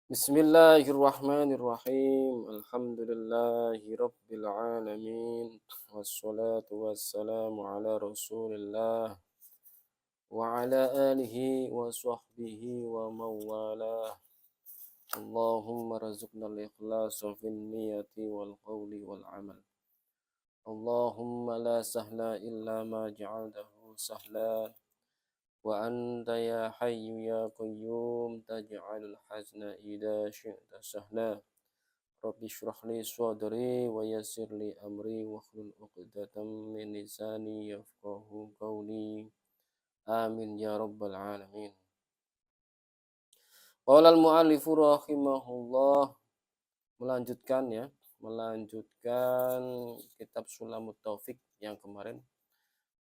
Bismillahirrahmanirrahim. Alhamdulillahi rabbil alamin. Wassalatu wassalamu ala Rasulillah wa ala alihi wa sahbihi wa mawalah. Allahumma razuqna al-ikhlasa fin niyati wal qawli wal amal. Allahumma la sahla illa ma ja'altahu sahla. Wa anta ya hayyu ya qayyum taj'alul hazna idza syi'ta sahla. Rabbi shrah li sadri wa yassir li amri wa hlul 'uqdatam min lisani yafqahu qawli. Amin ya rabbal alamin. Qala al-mu'allifu rahimahullah, melanjutkan kitab Sulamut Taufik yang kemarin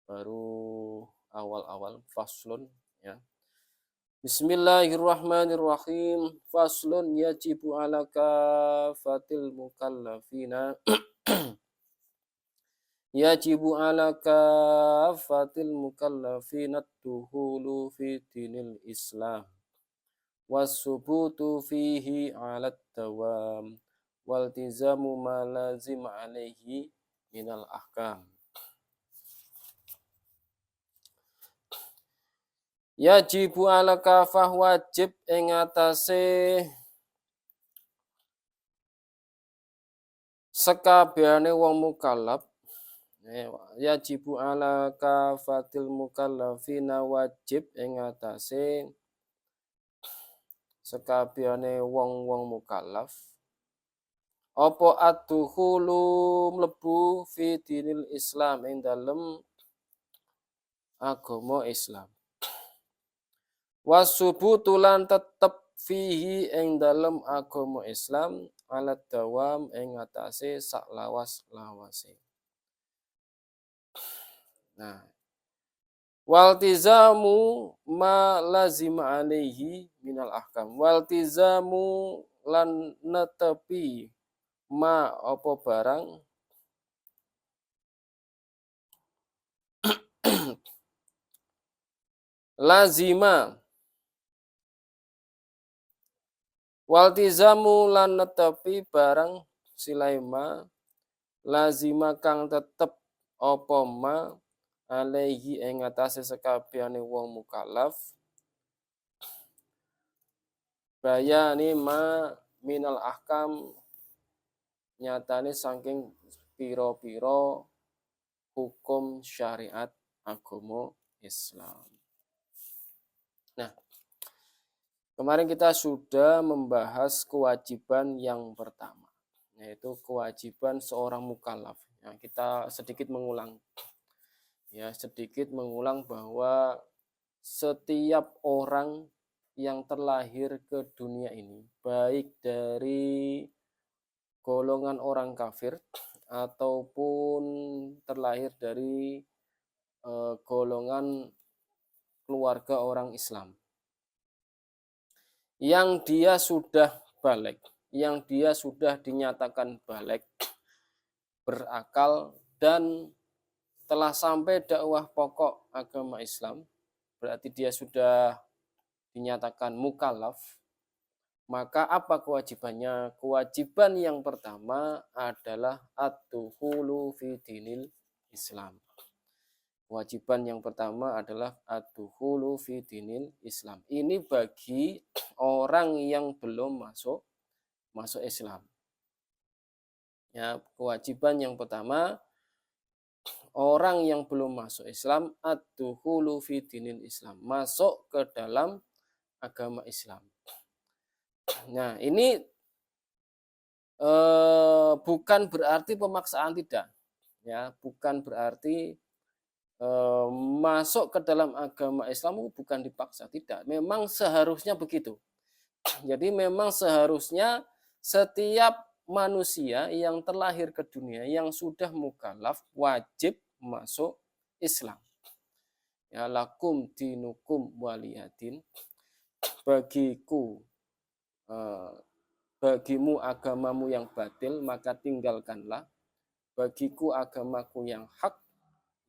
baru awal-awal faslun ya. Bismillahirrahmanirrahim. Faslun yajibu ala kafatil mukallafina yajibu ala kafatil mukallafina tuhulu fi dinil Islam wasubutu fihi ala dawam waltizamu ma lazim alaihi minal ahkam. Yajibu ala kafah wajib ing atase sekabehane wong mukallaf. Yajibu ala kafatil mukallafina wajib ing atase sekabehane wong-wong mukallaf apa adkhulu mlebu fi dinil Islam ing dalem agama Islam. Wasubutu lan tetep fihi ing dalem agama Islam alat dawam ing atase sak lawas-lawase. Nah, waltizamu ma lazim alaihi minal ahkam. Waltizamu lan netepi ma apa barang lazima. Waltizamu lan netepi barang silaima lazima kang tetep apa ma alaihi ing atase sekabehane wong mukallaf bayani ma minal ahkam nyatane saking pira-pira hukum syariat agama Islam. Nah, kemarin kita sudah membahas kewajiban yang pertama, yaitu kewajiban seorang mukallaf. Nah, kita sedikit mengulang bahwa setiap orang yang terlahir ke dunia ini, baik dari golongan orang kafir ataupun terlahir dari golongan keluarga orang Islam, yang dia sudah baligh, yang dia sudah dinyatakan baligh, berakal dan telah sampai dakwah pokok agama Islam, berarti dia sudah dinyatakan mukallaf. Maka apa kewajibannya? Kewajiban yang pertama adalah ad-dukhulu fi dinil Islam. Kewajiban yang pertama adalah ad-dukhulu fi dinil Islam. Ini bagi orang yang belum masuk Islam. Ya, kewajiban yang pertama orang yang belum masuk Islam ad-dukhulu fi dinil Islam, masuk ke dalam agama Islam. Nah, ini bukan berarti pemaksaan, tidak. Ya, bukan berarti masuk ke dalam agama Islam bukan dipaksa, tidak. Memang seharusnya begitu. Jadi memang seharusnya setiap manusia yang terlahir ke dunia yang sudah mukallaf wajib masuk Islam. Ya, lakum dinukum waliyadin, bagimu agamamu yang batil maka tinggalkanlah, bagiku agamaku yang hak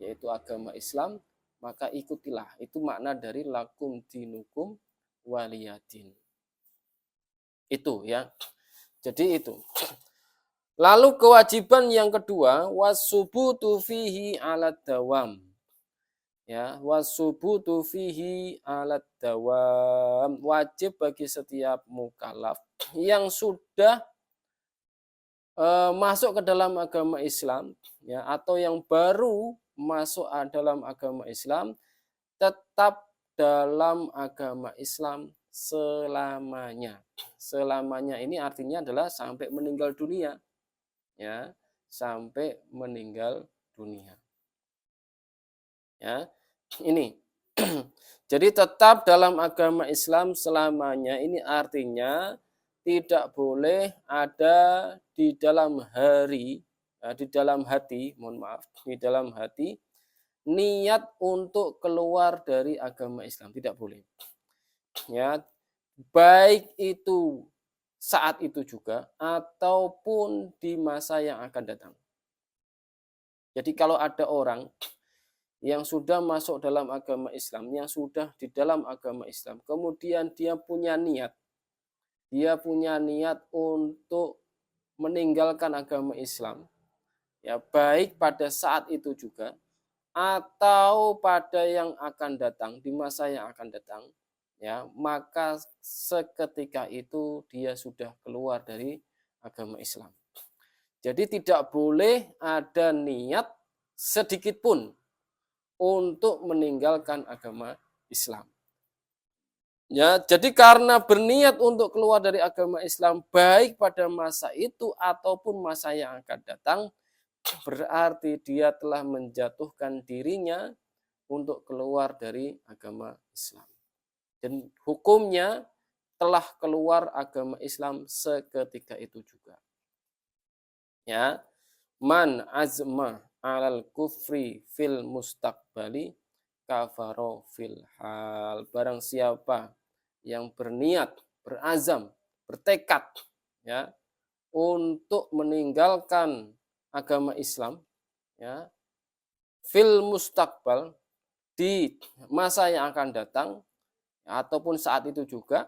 yaitu agama Islam maka ikutilah. Itu makna dari lakum dinukum waliyadin. Itu ya. Jadi itu. Lalu kewajiban yang kedua, wasubutu fihi alat dawam. Ya, wasubutu fihi alat dawam. Wajib bagi setiap mukallaf yang sudah masuk ke dalam agama Islam, ya, atau yang baru masuk dalam agama Islam, tetap dalam agama Islam selamanya. Selamanya ini artinya adalah sampai meninggal dunia, ya, sampai meninggal dunia. Ya, ini. Jadi tetap dalam agama Islam selamanya ini artinya tidak boleh ada di dalam di dalam hati, mohon maaf, di dalam hati niat untuk keluar dari agama Islam, tidak boleh. Ya, baik itu saat itu juga ataupun di masa yang akan datang. Jadi kalau ada orang yang sudah masuk dalam agama Islam, yang sudah di dalam agama Islam, kemudian dia punya niat untuk meninggalkan agama Islam, ya, baik pada saat itu juga atau pada yang akan datang, di masa yang akan datang, ya, maka seketika itu dia sudah keluar dari agama Islam. Jadi tidak boleh ada niat sedikit pun untuk meninggalkan agama Islam. Ya, jadi karena berniat untuk keluar dari agama Islam baik pada masa itu ataupun masa yang akan datang, berarti dia telah menjatuhkan dirinya untuk keluar dari agama Islam. Dan hukumnya telah keluar agama Islam seketika itu juga. Ya, man azma alal kufri fil mustaqbali kafaro fil hal. Barang siapa yang berniat, berazam, bertekad, ya, untuk meninggalkan agama Islam, ya, fil mustaqbal, di masa yang akan datang, ataupun saat itu juga,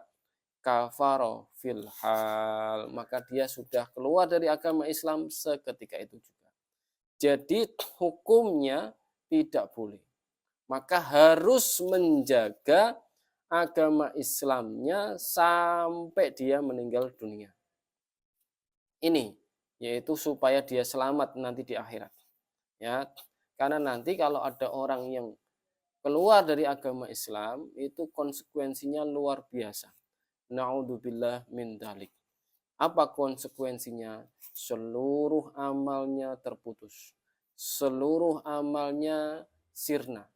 kafaro fil hal, maka dia sudah keluar dari agama Islam seketika itu juga. Jadi hukumnya tidak boleh. Maka harus menjaga agama Islamnya sampai dia meninggal dunia. Ini yaitu supaya dia selamat nanti di akhirat. Ya, karena nanti kalau ada orang yang keluar dari agama Islam itu konsekuensinya luar biasa. Na'udzubillah min dzalik. Apa konsekuensinya? Seluruh amalnya terputus. Seluruh amalnya sirna.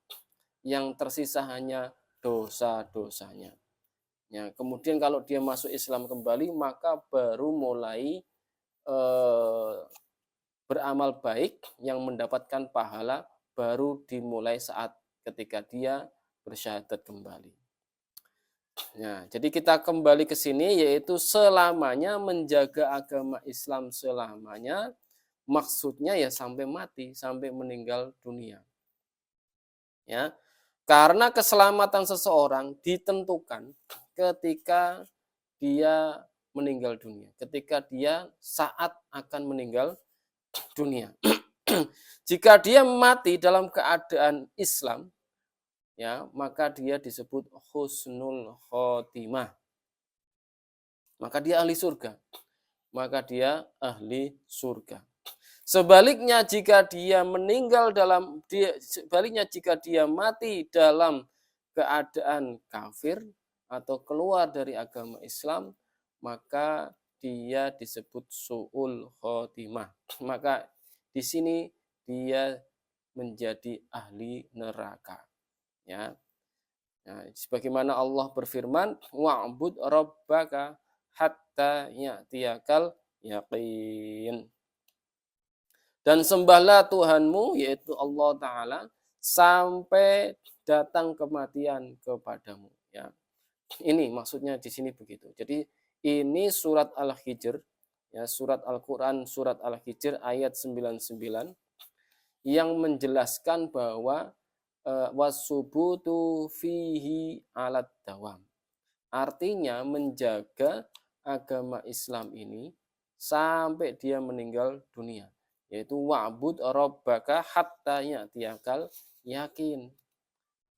Yang tersisa hanya dosa-dosanya. Ya, kemudian kalau dia masuk Islam kembali, maka baru mulai beramal baik yang mendapatkan pahala baru dimulai saat ketika dia bersyahadat kembali. Nah, jadi kita kembali ke sini yaitu selamanya, menjaga agama Islam selamanya, maksudnya ya sampai mati, sampai meninggal dunia. Ya. Karena keselamatan seseorang ditentukan ketika dia meninggal dunia, ketika dia saat akan meninggal dunia. Jika dia mati dalam keadaan Islam, ya, maka dia disebut husnul khotimah. Maka dia ahli surga. Maka dia ahli surga. Sebaliknya jika dia mati dalam keadaan kafir atau keluar dari agama Islam, maka dia disebut su'ul khotimah. Maka di sini dia menjadi ahli neraka. Ya. Nah, sebagaimana Allah berfirman, wa'bud rabbaka hatta ya'tiyakal yaqin. Dan sembahlah Tuhanmu, yaitu Allah Ta'ala, sampai datang kematian kepadamu. Ya. Ini maksudnya di sini begitu. Jadi ini surat Al-Hijr, ya, surat Al-Quran, surat Al-Hijr ayat 99 yang menjelaskan bahwa wasubutu fihi alat dawam. Artinya menjaga agama Islam ini sampai dia meninggal dunia, yaitu wa'bud rabbaka hatta ya'tiyakal yakin.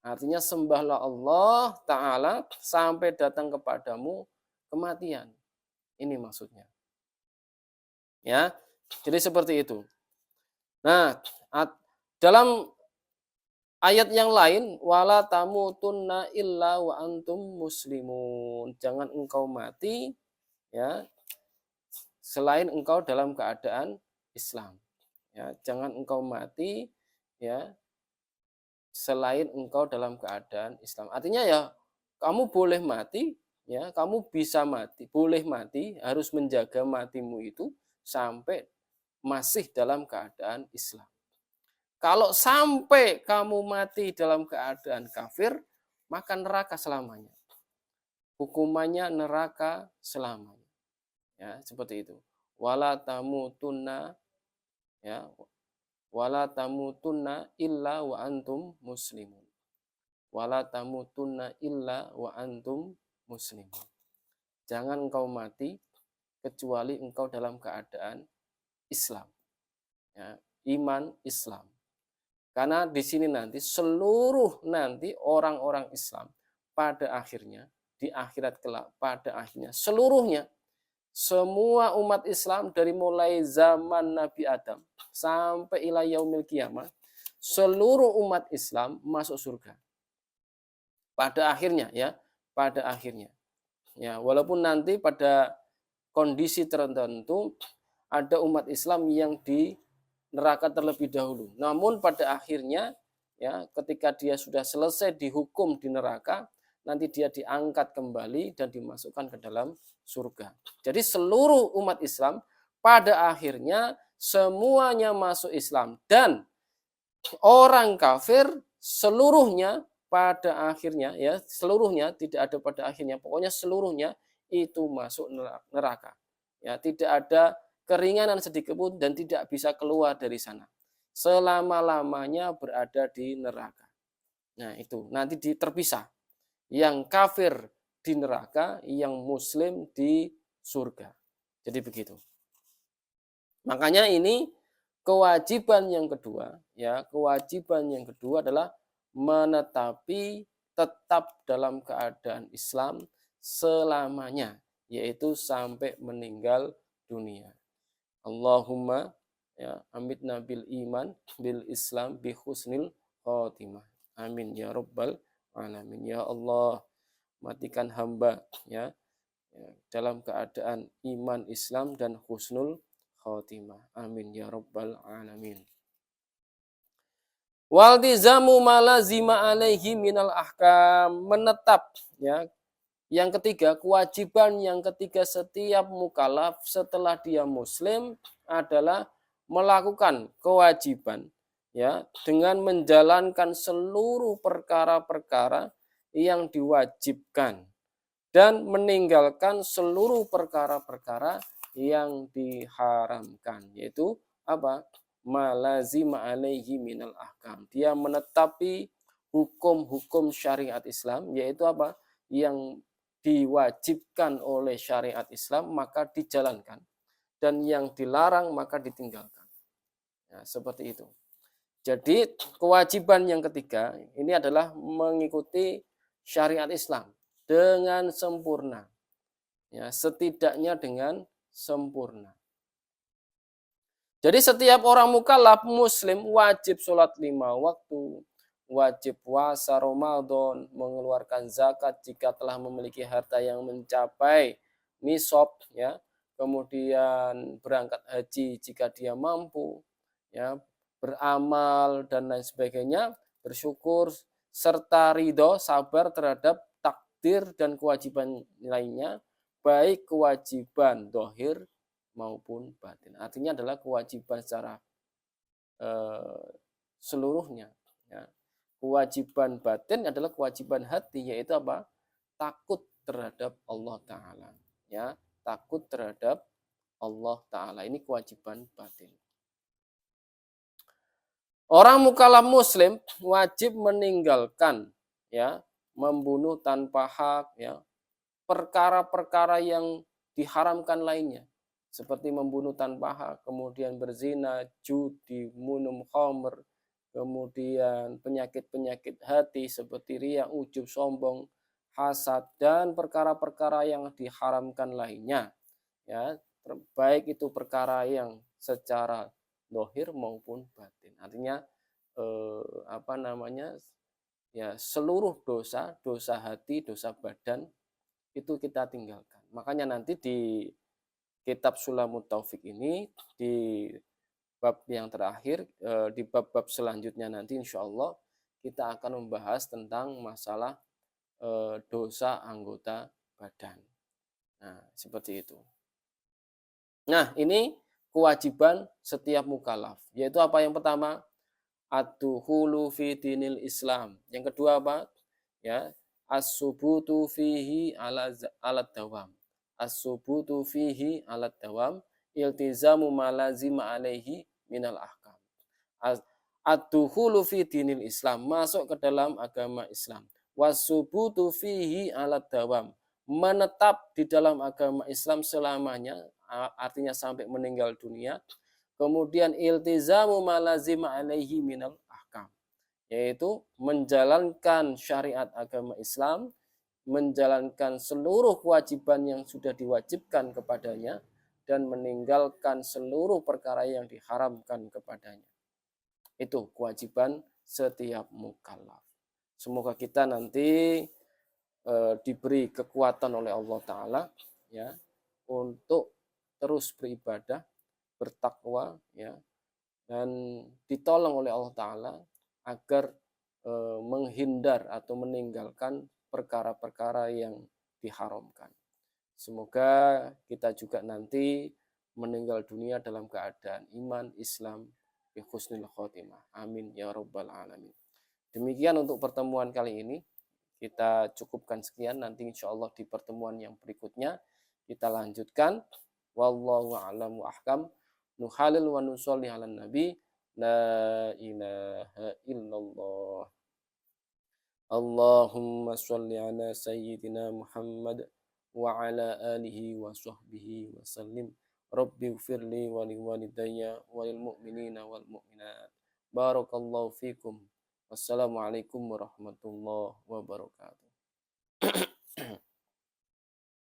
Artinya sembahlah Allah Ta'ala sampai datang kepadamu kematian. Ini maksudnya. Ya, jadi seperti itu. Nah, dalam ayat yang lain, wala tamutunna illa wa antum muslimun. Jangan engkau mati, ya, selain engkau dalam keadaan Islam. Ya, jangan engkau mati, ya, selain engkau dalam keadaan Islam. Artinya ya, kamu boleh mati, ya, kamu bisa mati, boleh mati, harus menjaga matimu itu sampai masih dalam keadaan Islam. Kalau sampai kamu mati dalam keadaan kafir, maka neraka selamanya. Hukumannya neraka selamanya. Ya, seperti itu. Wala tamutunna, ya, wala tamutunna illa wa antum muslimun. Wala tamutunna illa wa antum muslimun. Jangan engkau mati kecuali engkau dalam keadaan Islam. Ya, iman Islam. Karena di sini nanti seluruh nanti orang-orang Islam pada akhirnya, di akhirat kelak, pada akhirnya seluruhnya, semua umat Islam dari mulai zaman Nabi Adam sampai ila yaumil qiyamah, seluruh umat Islam masuk surga. Pada akhirnya, ya, pada akhirnya. Ya, walaupun nanti pada kondisi tertentu ada umat Islam yang di neraka terlebih dahulu. Namun pada akhirnya, ya, ketika dia sudah selesai dihukum di neraka, nanti dia diangkat kembali dan dimasukkan ke dalam surga. Jadi seluruh umat Islam pada akhirnya semuanya masuk Islam, dan orang kafir seluruhnya pada akhirnya, ya, seluruhnya, tidak ada pada akhirnya, pokoknya seluruhnya itu masuk neraka. Ya, tidak ada keringanan sedikit pun dan tidak bisa keluar dari sana. Selama-lamanya berada di neraka. Nah, itu nanti terpisah. Yang kafir di neraka, yang muslim di surga. Jadi begitu. Makanya ini kewajiban yang kedua, ya, kewajiban yang kedua adalah menetapi tetap dalam keadaan Islam selamanya, yaitu sampai meninggal dunia. Allahumma, ya, amitna bil iman bil Islam bi husnil khotimah. Amin ya rabbal alamin. Ya Allah, matikan hamba, ya, dalam keadaan iman Islam dan husnul khotimah. Amin ya rabbal alamin. Waltizamu malazima alaihi minal ahkam, menetap, ya. Yang ketiga, kewajiban yang ketiga setiap mukallaf setelah dia muslim adalah melakukan kewajiban, ya, dengan menjalankan seluruh perkara-perkara yang diwajibkan dan meninggalkan seluruh perkara-perkara yang diharamkan, yaitu apa? Malazima alaihi minal ahkam. Dia menetapi hukum-hukum syariat Islam, yaitu apa? Yang diwajibkan oleh syariat Islam maka dijalankan, dan yang dilarang maka ditinggalkan. Ya, seperti itu. Jadi kewajiban yang ketiga ini adalah mengikuti syariat Islam dengan sempurna. Ya, setidaknya dengan sempurna. Jadi setiap orang mukallaf muslim wajib sholat 5 waktu, wajib puasa Ramadan, mengeluarkan zakat jika telah memiliki harta yang mencapai nisab, ya, kemudian berangkat haji jika dia mampu, ya, beramal dan lain sebagainya, bersyukur serta ridho, sabar terhadap takdir dan kewajiban lainnya, baik kewajiban dohir maupun batin. Artinya adalah kewajiban secara seluruhnya. Ya. Kewajiban batin adalah kewajiban hati, yaitu apa? Takut terhadap Allah Ta'ala. Ya, takut terhadap Allah Ta'ala. Ini kewajiban batin. Orang mukallaf muslim wajib meninggalkan, ya, membunuh tanpa hak, ya, perkara-perkara yang diharamkan lainnya, seperti membunuh tanpa hak, kemudian berzina, judi, minum khamr, kemudian penyakit-penyakit hati seperti riya, ujub, sombong, hasad, dan perkara-perkara yang diharamkan lainnya. Ya, baik itu perkara yang secara dohir maupun batin. Artinya apa namanya, ya, seluruh dosa, dosa hati, dosa badan itu kita tinggalkan. Makanya nanti di kitab Sulamut Taufik ini, di bab yang terakhir, di bab-bab selanjutnya nanti insya Allah kita akan membahas tentang masalah dosa anggota badan. Nah, seperti itu. Nah, ini kewajiban setiap mukallaf, yaitu apa? Yang pertama, ad-dukhulu fi dinil Islam. Yang kedua apa? Ya, as-subutu fihi ala dawam. As-subutu fihi ala dawam, iltizamu malazima alaihi minal ahkam. Ad-dukhulu fi dinil Islam, masuk ke dalam agama Islam. Was-subutu fihi ala dawam, menetap di dalam agama Islam selamanya, artinya sampai meninggal dunia. Kemudian iltizamu malazima alaihi minal ahkam, yaitu menjalankan syariat agama Islam, menjalankan seluruh kewajiban yang sudah diwajibkan kepadanya, dan meninggalkan seluruh perkara yang diharamkan kepadanya. Itu kewajiban setiap mukallaf. Semoga kita nanti diberi kekuatan oleh Allah Ta'ala, ya, untuk terus beribadah, bertakwa, ya, dan ditolong oleh Allah Ta'ala agar menghindar atau meninggalkan perkara-perkara yang diharamkan. Semoga kita juga nanti meninggal dunia dalam keadaan iman, Islam, bi husnul khotimah. Amin ya rabbal alamin. Demikian untuk pertemuan kali ini. Kita cukupkan sekian, nanti insya Allah di pertemuan yang berikutnya kita lanjutkan. Wallahu a'lam wa ahkam. Nuhalil wa nusolli ala nabi. La ilaha illallah. Allahumma sholli ala sayyidina Muhammad wa ala alihi wa sahbihi wa sallim. Rabbi gfirli wa li walidayya wa lil mu'minina wal mu'minat. Barakallahu fikum. Wassalamualaikum warahmatullahi wabarakatuh.